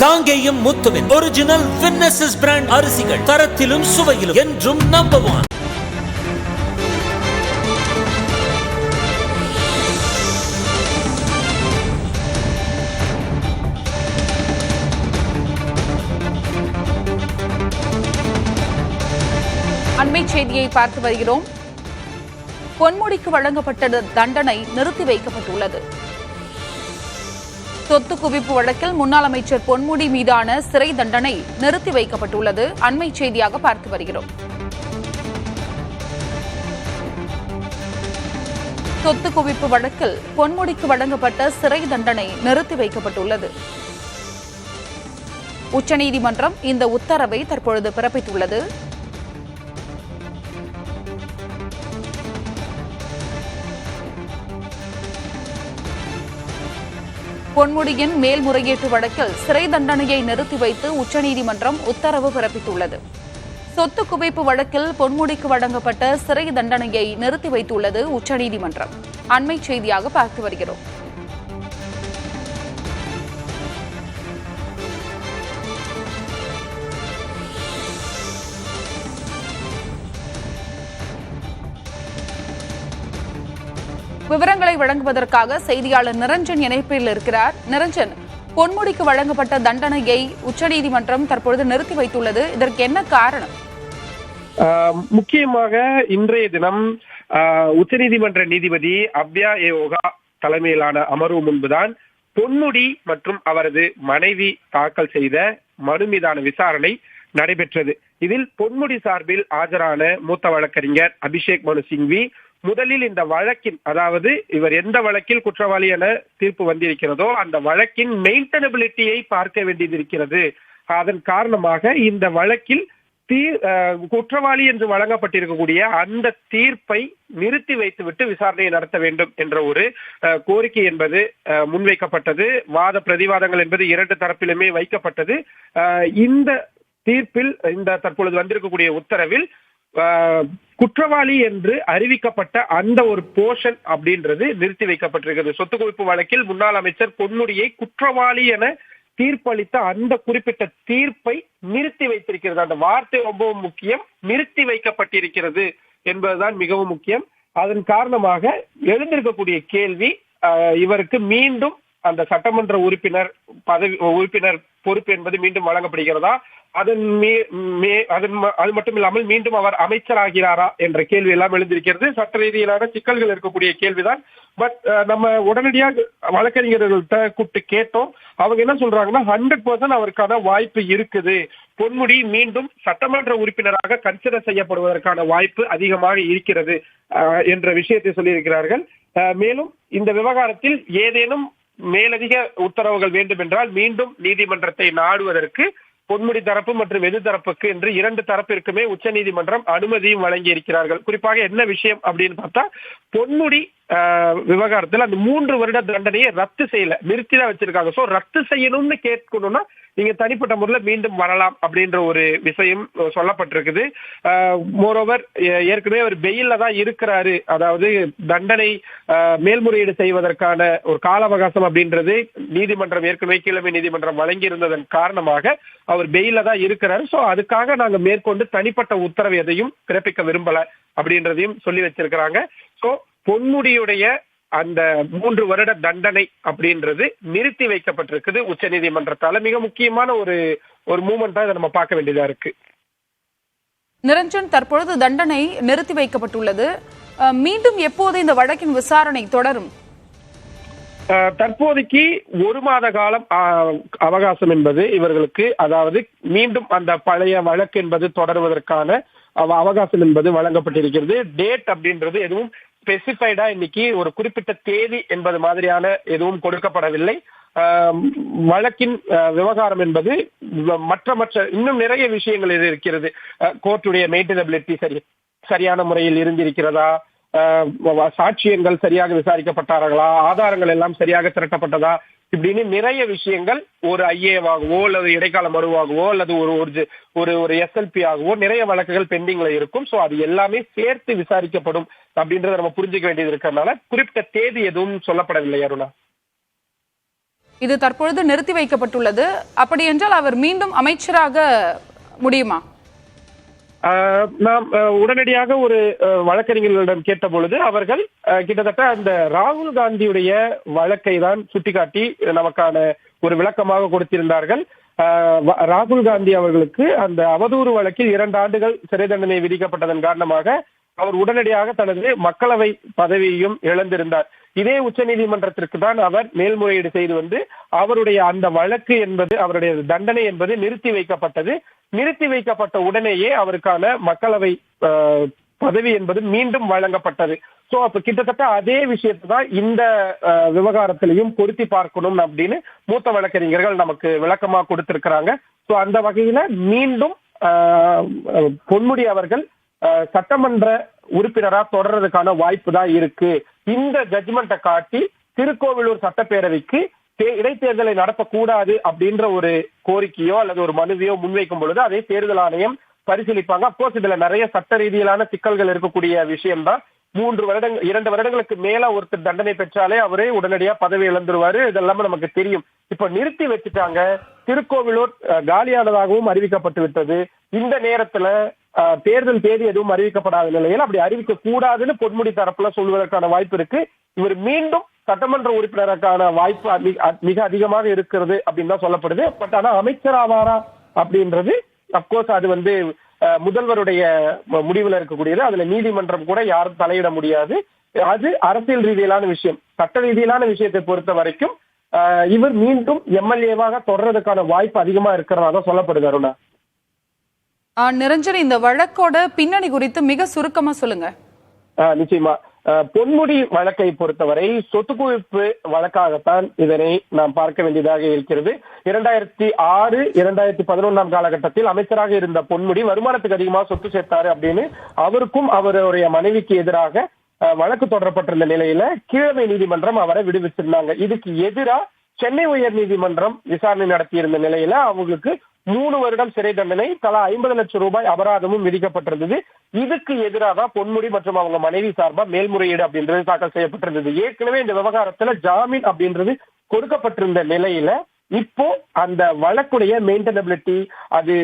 காங்கேயம் முத்துவின் ஒரிஜினல் வின்னசஸ் பிராண்ட் அரிசிகள் தரத்திலும் சுவையிலும் என்றும் நம்பர் 1. அண்மை செய்தியை பார்த்து வருகிறோம். பொன்முடிக்கு வழங்கப்பட்ட தண்டனை நிறுத்தி வைக்கப்பட்டுள்ளது. சொத்து குவிப்பு வழக்கில் முன்னாள் அமைச்சர் பொன்முடி மீதான சிறை தண்டனை நிறுத்தி வைக்கப்பட்டுள்ளது. அண்மை செய்தியாக பார்த்து வருகிறோம். சொத்து குவிப்பு வழக்கில் பொன்முடிக்கு வழங்கப்பட்ட சிறை தண்டனை நிறுத்தி வைக்கப்பட்டுள்ளது. உச்சநீதிமன்றம் இந்த உத்தரவை தற்பொழுது பிறப்பித்துள்ளது. பொன்முடியின் மேல்முறையீட்டு வழக்கில் சிறை தண்டனையை நிறுத்தி வைத்து உச்சநீதிமன்றம் உத்தரவு பிறப்பித்துள்ளது. சொத்து குவிப்பு வழக்கில் பொன்முடிக்கு வழங்கப்பட்ட சிறை தண்டனையை நிறுத்தி வைத்துள்ளது உச்சநீதிமன்றம். அண்மை செய்தியாக பார்த்து வருகிறோம். விவரங்களை வழங்குவதற்காக செய்தியாளர் நிரஞ்சன் இணைப்பில் இருக்கிறார். நிரஞ்சன், பொன்முடிக்கு வழங்கப்பட்ட தண்டனையை உச்சநீதிமன்றம் தற்பொழுது நிறுத்தி வைத்துள்ளது. இதற்கு என்ன காரணம்? முக்கியமாக இன்றைய தினம் உச்சநீதிமன்ற நீதிபதி அவ்யா ஏஓகா தலைமையிலான அமர்வு முன்புதான் பொன்முடி மற்றும் அவரது மனைவி தாக்கல் செய்த மனு மீதான விசாரணை நடைபெற்றது. இதில் பொன்முடி சார்பில் ஆஜரான மூத்த வழக்கறிஞர் அபிஷேக் மனு சிங்வி முதலில் இந்த வழக்கின், அதாவது இவர் எந்த வழக்கில் குற்றவாளி என தீர்ப்பு வந்திருக்கிறதோ அந்த வழக்கின் மெயின்டெனபிலிட்டியை பார்க்க வேண்டியது இருக்கிறது. அதன் காரணமாக இந்த வழக்கில் குற்றவாளி என்று வழங்கப்பட்டிருக்கக்கூடிய அந்த தீர்ப்பை நிறுத்தி வைத்துவிட்டு விசாரணையை நடத்த வேண்டும் என்ற ஒரு கோரிக்கை என்பது முன்வைக்கப்பட்டது. வாத பிரதிவாதங்கள் என்பது இரண்டு தரப்பிலுமே வைக்கப்பட்டது. இந்த தீர்ப்பில், இந்த தற்பொழுது வந்திருக்கக்கூடிய உத்தரவில் குற்றவாளி என்று அறிவிக்கப்பட்ட அந்த ஒரு போர்ஷன் அப்படின்றது நிறுத்தி வைக்கப்பட்டிருக்கிறது. சொத்து குவிப்பு வழக்கில் முன்னாள் அமைச்சர் பொன்முடியை குற்றவாளி என தீர்ப்பளித்த அந்த குறிப்பிட்ட தீர்ப்பை நிறுத்தி வைத்திருக்கிறது. அந்த வார்த்தை ரொம்பவும் முக்கியம். நிறுத்தி வைக்கப்பட்டிருக்கிறது என்பதுதான் மிகவும் முக்கியம். அதன் காரணமாக எழுந்திருக்கக்கூடிய கேள்வி, இவருக்கு மீண்டும் அந்த சட்டமன்ற உறுப்பினர் பொறுப்பு என்பது மீண்டும் வழங்கப்படுகிறதா, அது மட்டும் இல்லாமல் மீண்டும் அவர் அமைச்சராகிறாரா என்ற கேள்வி எல்லாம் எழுந்திருக்கிறது. சட்ட ரீதியிலான சிக்கல்கள் இருக்கக்கூடிய கேள்விதான். பட் நம்ம உடனடியாக வழக்கறிஞர்கள்ட்ட கூப்பிட்டு கேட்டோம். அவங்க என்ன சொல்றாங்கன்னா 100% அவருக்கான வாய்ப்பு இருக்குது. பொன்முடி மீண்டும் சட்டமன்ற உறுப்பினராக கன்சிடர் செய்யப்படுவதற்கான வாய்ப்பு அதிகமாக இருக்கிறது என்ற விஷயத்தை சொல்லியிருக்கிறார்கள். மேலும் இந்த விவகாரத்தில் ஏதேனும் மேலதிக உத்தரவுகள் வேண்டும் என்றால் மீண்டும் நீதிமன்றத்தை நாடுவதற்கு பொன்முடி தரப்பு மற்றும் எதிர்த்தரப்புக்கு என்று இரண்டு தரப்பிற்குமே உச்சநீதிமன்றம் அனுமதியும் வழங்கி இருக்கிறார்கள். குறிப்பாக என்ன விஷயம் அப்படின்னு பார்த்தா, பொன்முடி விவகாரத்தில் அந்த 3 வருட தண்டனையை ரத்து செய்யல, நிறுத்திதான் வச்சிருக்காங்க. சோ ரத்து செய்யணும்னு கேட்கணும்னா நீங்க தனிப்பட்ட முறையில் மீண்டும் வரலாம் அப்படின்ற ஒரு விஷயம் சொல்லப்பட்டிருக்குது. மோரோவர் ஏற்கனவே அவர் பெயில்ல தான் இருக்கிறாரு. அதாவது தண்டனை மேல்முறையீடு செய்வதற்கான ஒரு கால அவகாசம் அப்படின்றது நீதிமன்றம் ஏற்கனவே கீழமை நீதிமன்றம் வழங்கி இருந்ததன் காரணமாக அவர் பெயில்ல தான் இருக்கிறாரு. சோ அதுக்காக நாங்க மேற்கொண்டு தனிப்பட்ட உத்தரவு எதையும் பிறப்பிக்க விரும்பல அப்படின்றதையும் சொல்லி வச்சிருக்கிறாங்க. சோ பொன்முடியுடைய அந்த 3 வருட தண்டனை அப்படின்றது நிறுத்தி வைக்கப்பட்டிருக்குது உச்சநீதிமன்றத்தால. மிக முக்கியமான ஒரு மூமெண்டா இதை நம்ம பார்க்க வேண்டியதா இருக்கு. நிரஞ்சன், தற்பொழுது தண்டனை நிறுத்தி வைக்கப்பட்டுள்ளது. மீண்டும் எப்போது இந்த வழக்கின் விசாரணை தொடரும்? தற்போதைக்கு 1 மாத காலம் அவகாசம் என்பது இவர்களுக்கு, அதாவது மீண்டும் அந்த பழைய வழக்கு என்பது தொடர்வதற்கான அவகாசம் என்பது வழங்கப்பட்டிருக்கிறது. டேட் அப்படின்றது எதுவும் ஸ்பெசிஃபைடா இன்னைக்கு ஒரு குறிப்பிட்ட தேதி என்பது மாதிரியான எதுவும் கொடுக்கப்படவில்லை. வழக்கின் விவகாரம் என்பது மற்ற இன்னும் நிறைய விஷயங்கள் இது இருக்கிறது. கோர்ட்டுடைய மெயின்டெனபிலிட்டி சரியான முறையில் இருந்திருக்கிறதா, சாட்சியங்கள் சரியாக விசாரிக்கப்பட்டார்களா, ஆதாரங்கள் எல்லாம் சரியாக திரட்டப்பட்டதா, இப்படின்னு நிறைய விஷயங்கள் ஒரு ஐஏவாகவோ அல்லது இடைக்கால மறுவாகவோ அல்லது ஒரு எஸ்எல்பி ஆகவோ நிறைய வழக்குகள் பெண்டிங்ல இருக்கும். சோ அது எல்லாமே சேர்த்து விசாரிக்கப்படும் அப்படின்றத நம்ம புரிஞ்சுக்க வேண்டியது இருக்கிறதுனால குறிப்பிட்ட தேதி எதுவும் சொல்லப்படவில்லை. அருணா, இது தற்பொழுது நிறுத்தி வைக்கப்பட்டுள்ளது. அப்படி என்றால் அவர் மீண்டும் அமைச்சராக முடியுமா? நாம் உடனடியாக ஒரு வழக்கறிஞர்களிடம் கேட்ட பொழுது அவர்கள் கிட்டத்தட்ட அந்த ராகுல் காந்தியுடைய வழக்கை தான் சுட்டிக்காட்டி நமக்கான ஒரு விளக்கமாக கொடுத்திருந்தார்கள். ராகுல் காந்தி அவர்களுக்கு அந்த அவதூறு வழக்கில் 2 ஆண்டுகள் சிறை தண்டனை விதிக்கப்பட்டதன் காரணமாக அவர் உடனடியாக தனது மக்களவை பதவியையும் இழந்திருந்தார். இதே உச்ச நீதிமன்றத்திற்கு தான் அவர் மேல்முறையீடு செய்து வந்து அவருடைய அந்த வழக்கு என்பது, அவருடைய தண்டனை என்பது நிறுத்தி வைக்கப்பட்டது. நிறுத்தி வைக்கப்பட்ட உடனேயே அவருக்கான மக்களவை பதவி என்பது மீண்டும் வழங்கப்பட்டது. சோ அப்ப கிட்டத்தட்ட அதே விஷயத்தை தான் இந்த விவகாரத்திலையும் பொருத்தி பார்க்கணும் அப்படின்னு மூத்த வழக்கறிஞர்கள் நமக்கு விளக்கமா கொடுத்திருக்கிறாங்க. சோ அந்த வகையில மீண்டும் பொன்முடி அவர்கள் சட்டமன்ற உறுப்பினரா தொடர்றதுக்கான வாய்ப்பு தான் இருக்கு. இந்த ஜட்ஜ்மெண்ட்டை காட்டி திருக்கோவிலூர் சட்டப்பேரவைக்கு இடைத்தேர்தலை நடத்தக்கூடாது அப்படின்ற ஒரு கோரிக்கையோ அல்லது ஒரு மனுவையோ முன்வைக்கும் பொழுது அதை தேர்தல் ஆணையம் பரிசீலிப்பாங்க. அப்கோர்ஸ் இதுல நிறைய சட்ட ரீதியிலான சிக்கல்கள் இருக்கக்கூடிய விஷயம்தான். 2 வருடங்களுக்கு மேல ஒருத்தர் தண்டனை பெற்றாலே அவரே உடனடியா பதவி இழந்துருவாரு. இதெல்லாமே நமக்கு தெரியும். இப்ப நிறுத்தி வச்சுட்டாங்க. திருக்கோவிலூர் காலியானதாகவும் அறிவிக்கப்பட்டு விட்டது. இந்த நேரத்துல தேர்தல் தேதி எதுவும் அறிவிக்கப்படாத நிலையில் அப்படி அறிவிக்க கூடாதுன்னு பொன்முடி தரப்புல சொல்வதற்கான வாய்ப்பு இருக்கு. இவர் மீண்டும் சட்டமன்ற உறுப்பினருக்கான வாய்ப்பு மிக அதிகமாக இருக்கிறது அப்படின்னு தான் சொல்லப்படுது. பட் ஆனா அமைச்சராவாரா அப்படின்றது அப்கோர்ஸ் அது முதல்வருடைய முடிவுல இருக்கக்கூடியது. அதுல நீதிமன்றம் கூட யாரும் தலையிட முடியாது. அது அரசியல் ரீதியிலான விஷயம். சட்ட ரீதியிலான விஷயத்தை பொறுத்த வரைக்கும் இவர் மீண்டும் எம்எல்ஏவாக தொடர்றதுக்கான வாய்ப்பு அதிகமா இருக்கிறதா தான் சொல்லப்படுது. அருணா, நிரஞ்சன், இந்த வழக்கோட பின்னணி குறித்து மிக சுருக்கமா சொல்லுங்க. நிச்சயமா பொன்முடி வழக்கை பொறுத்தவரை சொத்து குவிப்பு வழக்காகத்தான் இதனை நாம் பார்க்க வேண்டியதாக இருக்கிறது. 2006, 2011 காலகட்டத்தில் அமைச்சராக இருந்த பொன்முடி வருமானத்துக்கு அதிகமாக சொத்து சேர்த்தாரு அப்படின்னு அவருக்கும் அவருடைய மனைவிக்கு எதிராக வழக்கு தொடரப்பட்டிருந்த நிலையில கீழமை நீதிமன்றம் அவரை விடுவிச்சிருந்தாங்க. இதுக்கு எதிராக சென்னை உயர் நீதிமன்றம் விசாரணை நடத்தியிருந்த நிலையில அவங்களுக்கு 3 வருடம் சிறை தண்டனை, தலா 50 லட்சம் ரூபாய் அபராதமும் விதிக்கப்பட்டிருந்தது. இதுக்கு எதிராக பொன்முடி மற்றும் அவங்க மனைவி சார்பா மேல்முறையீடு அப்படின்றது தாக்கல் செய்யப்பட்டிருந்தது. ஏற்கனவே இந்த விவகாரத்துல ஜாமீன் அப்படின்றது கொடுக்கப்பட்டிருந்த நிலையில இப்போ அந்த வழக்குடைய மெயின்டெனபிலிட்டி, அது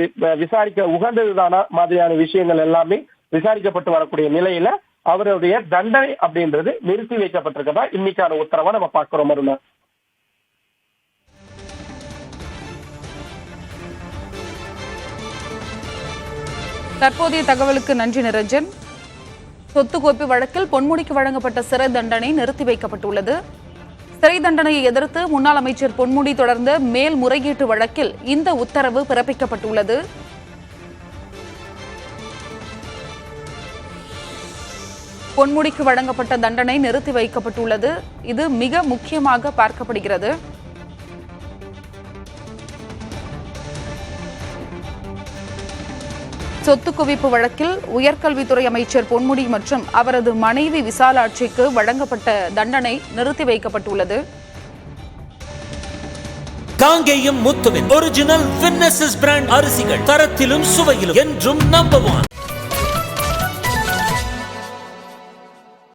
விசாரிக்க உகந்ததுதானா மாதிரியான விஷயங்கள் எல்லாமே விசாரிக்கப்பட்டு வரக்கூடிய நிலையில அவருடைய தண்டனை அப்படின்றது நிறுத்தி வைக்கப்பட்டிருக்கதா இன்னைக்கான உத்தரவா நம்ம பார்க்கிறோம். அருணா, தற்போதைய தகவலுக்கு நன்றி நிரஞ்சன். சொத்து குவிப்பு வழக்கில் பொன்முடிக்கு வழங்கப்பட்ட சிறை தண்டனை நிறுத்தி வைக்கப்பட்டுள்ளது. சிறை தண்டனையை எதிர்த்து முன்னாள் அமைச்சர் பொன்முடி தொடர்ந்த மேல்முறையீட்டு வழக்கில் இந்த உத்தரவு பிறப்பிக்கப்பட்டுள்ளது. பொன்முடிக்கு வழங்கப்பட்ட தண்டனை நிறுத்தி வைக்கப்பட்டுள்ளது. இது மிக முக்கியமாக பார்க்கப்படுகிறது. சொத்து குவிப்பு வழக்கில் உயர்கல்வித்துறை அமைச்சர் பொன்முடி மற்றும் அவரது மனைவி விசாலாட்சிக்கு வழங்கப்பட்ட தண்டனை நிறுத்தி வைக்கப்பட்டுள்ளது. காங்கேயம் முத்துவின் ஒரிஜினல் வின்னசஸ் பிராண்ட் அரிசிகள், தரத்திலும் சுவையிலும் என்றும் நம்பர் 1.